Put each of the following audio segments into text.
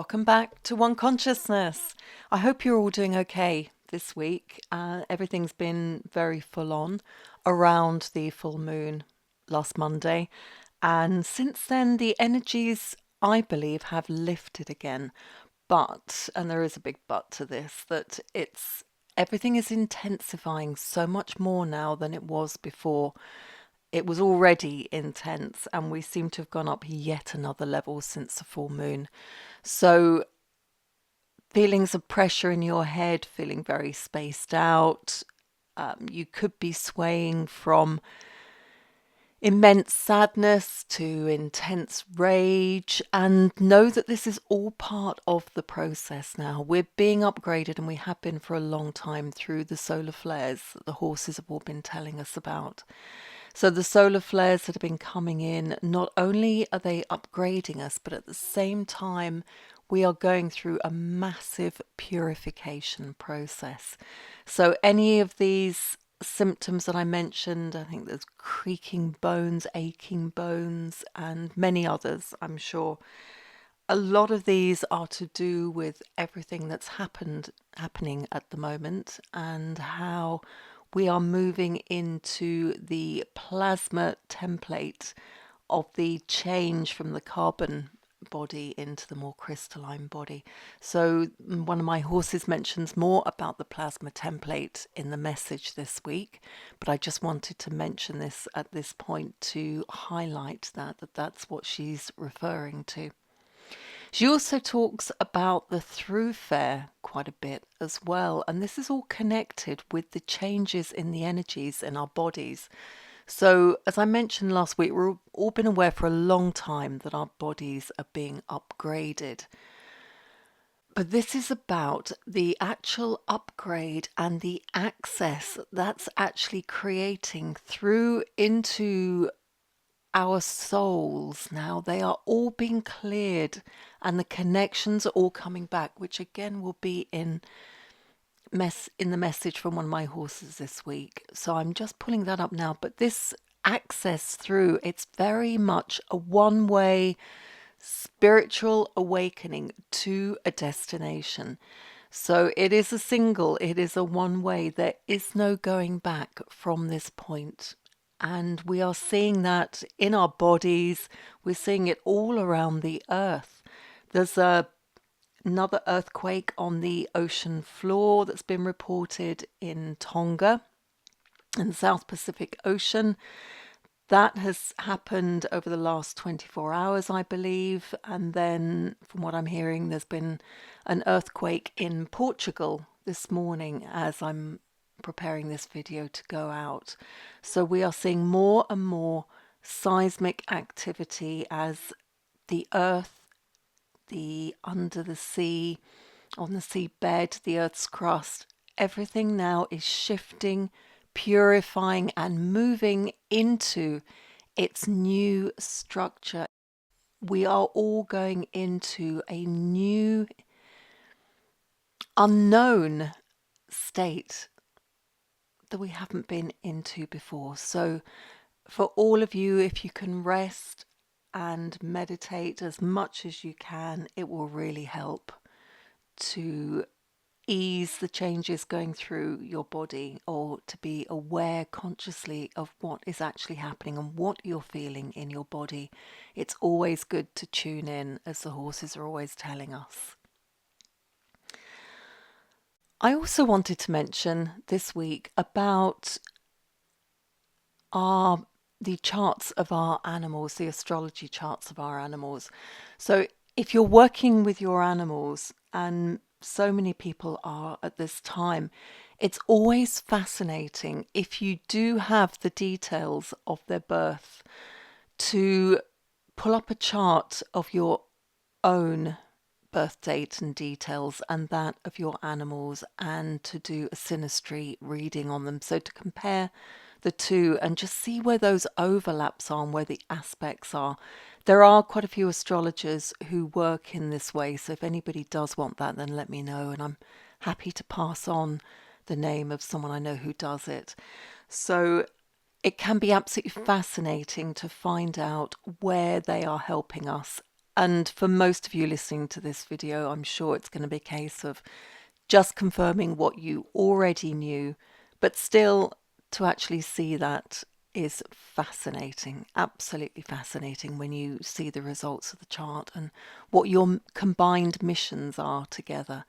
Welcome back to One Consciousness. I hope you're all doing okay this week. Everything's been very full on around the full moon last Monday. And since then, the energies, I believe, have lifted again. But, and there is a big but to this, that everything is intensifying so much more now than it was before. It was already intense, and we seem to have gone up yet another level since the full moon. So, feelings of pressure in your head, feeling very spaced out. You could be swaying from immense sadness to intense rage, and know that this is all part of the process now. We're being upgraded, and we have been for a long time through the solar flares that the horses have all been telling us about. So the solar flares that have been coming in, not only are they upgrading us, but at the same time, we are going through a massive purification process. So any of these symptoms that I mentioned, I think there's creaking bones, aching bones, and many others, I'm sure. A lot of these are to do with everything that's happening at the moment, and how we are moving into the plasma template of the change from the carbon body into the more crystalline body. So one of my horses mentions more about the plasma template in the message this week, but I just wanted to mention this at this point to highlight that that's what she's referring to. She also talks about the through fare quite a bit as well, and this is all connected with the changes in the energies in our bodies. So, as I mentioned last week, we've all been aware for a long time that our bodies are being upgraded. But this is about the actual upgrade and the access that's actually creating through into our souls now. They are all being cleared, and the connections are all coming back, which again will be in the message from one of my horses this week. So I'm just pulling that up now. But this access through, it's very much a one-way spiritual awakening to a destination. So it is it is a one way. There is no going back from this point. And we are seeing that in our bodies. We're seeing it all around the earth. There's another earthquake on the ocean floor that's been reported in Tonga in the South Pacific Ocean. That has happened over the last 24 hours, I believe. And then, from what I'm hearing, there's been an earthquake in Portugal this morning as I'm preparing this video to go out. So we are seeing more and more seismic activity as the earth, the under the sea, on the seabed, the earth's crust, everything now is shifting, purifying, and moving into its new structure. We are all going into a new, unknown state that we haven't been into before. So, for all of you, if you can rest and meditate as much as you can, it will really help to ease the changes going through your body, or to be aware consciously of what is actually happening and what you're feeling in your body. It's always good to tune in, as the horses are always telling us. I also wanted to mention this week about the charts of our animals, the astrology charts of our animals. So if you're working with your animals, and so many people are at this time, it's always fascinating, if you do have the details of their birth, to pull up a chart of your own birth date and details and that of your animals, and to do a synastry reading on them. So to compare the two and just see where those overlaps are and where the aspects are. There are quite a few astrologers who work in this way, so if anybody does want that, then let me know, and I'm happy to pass on the name of someone I know who does it. So it can be absolutely fascinating to find out where they are helping us And for most of you listening to this video, I'm sure it's going to be a case of just confirming what you already knew, but still to actually see that is fascinating, absolutely fascinating when you see the results of the chart and what your combined missions are together.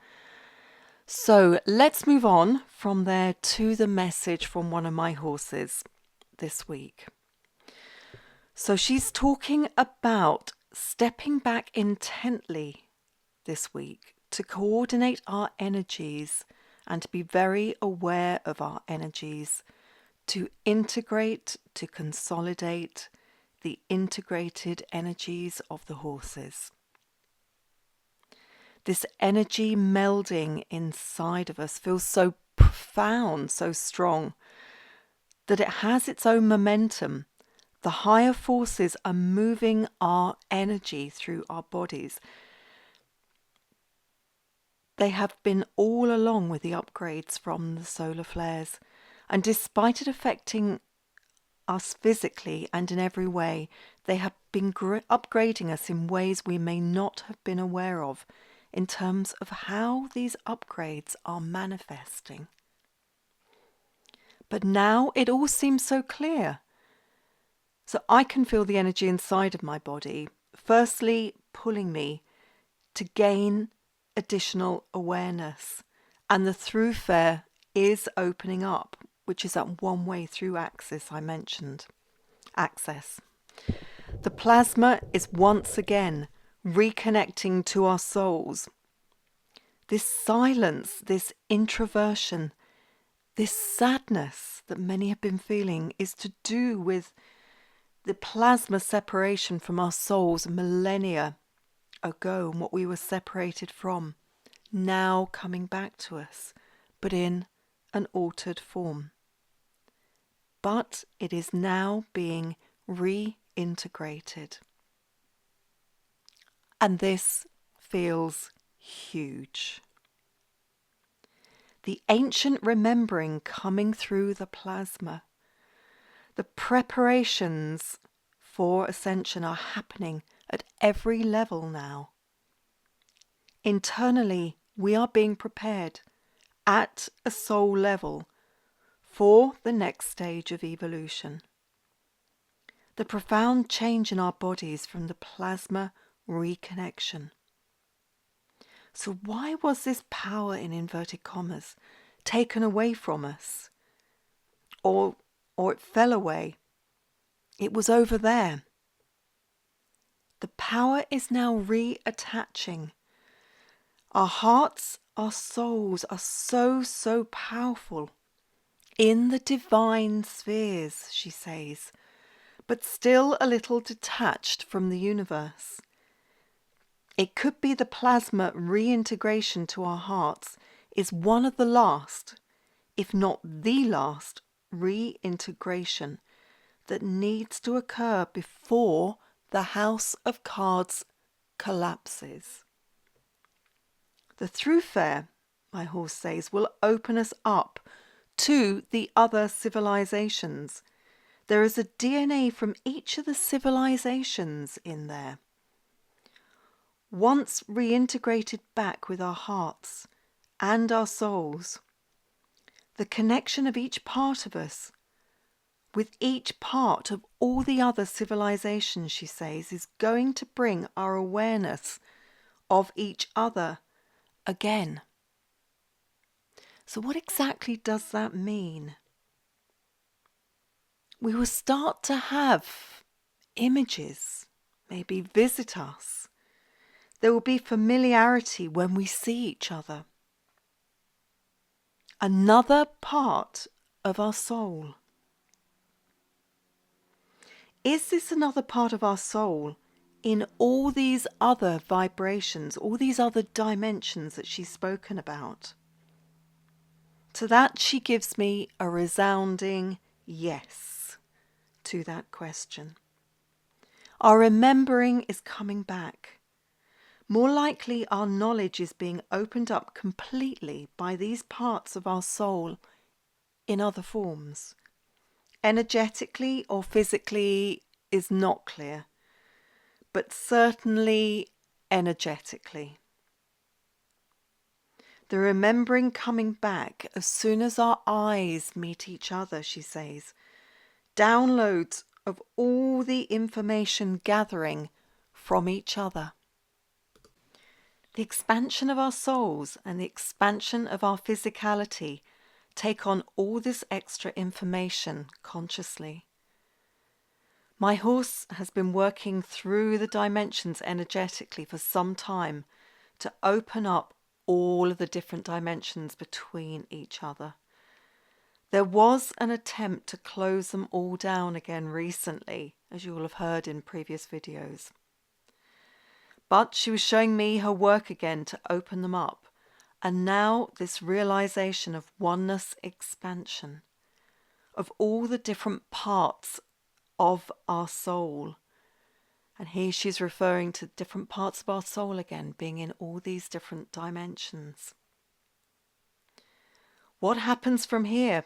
So let's move on from there to the message from one of my horses this week. So she's talking about stepping back intently this week to coordinate our energies and to be very aware of our energies, to integrate, to consolidate the integrated energies of the horses. This energy melding inside of us feels so profound, so strong, that it has its own momentum. The higher forces are moving our energy through our bodies. They have been all along with the upgrades from the solar flares. And despite it affecting us physically and in every way, they have been upgrading us in ways we may not have been aware of in terms of how these upgrades are manifesting. But now it all seems so clear. So I can feel the energy inside of my body, firstly pulling me to gain additional awareness. And the throughfare is opening up, which is that one-way through access I mentioned. Access. The plasma is once again reconnecting to our souls. This silence, this introversion, this sadness that many have been feeling is to do with the plasma separation from our souls millennia ago and what we were separated from, now coming back to us, but in an altered form. But it is now being reintegrated. And this feels huge. The ancient remembering coming through the plasma. The preparations for ascension are happening at every level now. Internally, we are being prepared at a soul level for the next stage of evolution. The profound change in our bodies from the plasma reconnection. So why was this power, in inverted commas, taken away from us? Or it fell away? It was over there. The power is now reattaching. Our hearts, our souls are so powerful in the divine spheres, she says, but still a little detached from the universe. It could be the plasma reintegration to our hearts is one of the last, if not the last, reintegration that needs to occur before the house of cards collapses. The throughfare, my horse says, will open us up to the other civilizations. There is a DNA from each of the civilizations in there. Once reintegrated back with our hearts and our souls, the connection of each part of us with each part of all the other civilizations, she says, is going to bring our awareness of each other again. So what exactly does that mean? We will start to have images, maybe visit us. There will be familiarity when we see each other. Another part of our soul. Is this another part of our soul in all these other vibrations, all these other dimensions that she's spoken about? To that she gives me a resounding yes to that question. Our remembering is coming back. More likely our knowledge is being opened up completely by these parts of our soul in other forms. Energetically or physically is not clear. but certainly energetically. The remembering coming back as soon as our eyes meet each other, she says. Downloads of all the information gathering from each other. The expansion of our souls and the expansion of our physicality take on all this extra information consciously. My horse has been working through the dimensions energetically for some time to open up all of the different dimensions between each other. There was an attempt to close them all down again recently, as you will have heard in previous videos. But she was showing me her work again to open them up. And now this realization of oneness expansion, of all the different parts of our soul. And here she's referring to different parts of our soul again, being in all these different dimensions. What happens from here?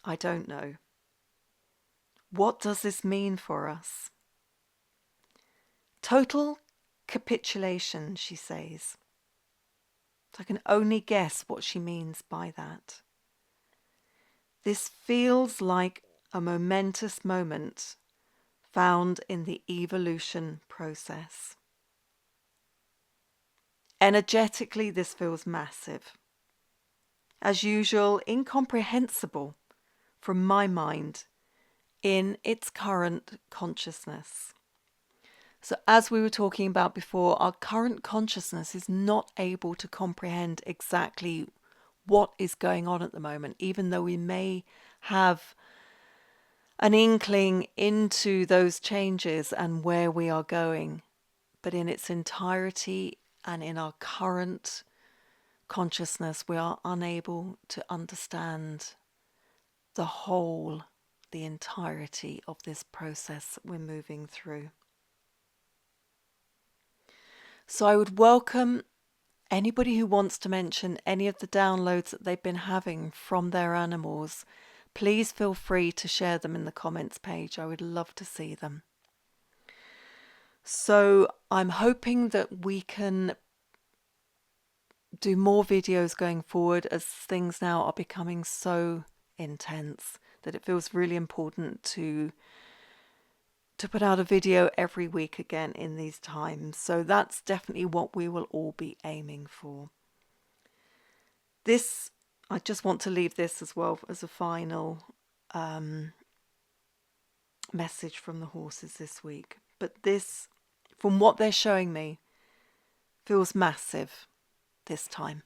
I don't know. What does this mean for us? Total capitulation, she says. I can only guess what she means by that. This feels like a momentous moment found in the evolution process. Energetically, this feels massive. As usual, incomprehensible from my mind in its current consciousness. So as we were talking about before, our current consciousness is not able to comprehend exactly what is going on at the moment, even though we may have an inkling into those changes and where we are going. But in its entirety and in our current consciousness, we are unable to understand the whole, the entirety of this process that we're moving through. So I would welcome anybody who wants to mention any of the downloads that they've been having from their animals. Please feel free to share them in the comments page. I would love to see them. So I'm hoping that we can do more videos going forward, as things now are becoming so intense that it feels really important to put out a video every week again in these times. So that's definitely what we will all be aiming for. This, I just want to leave this as well as a final message from the horses this week. But this, from what they're showing me, feels massive this time.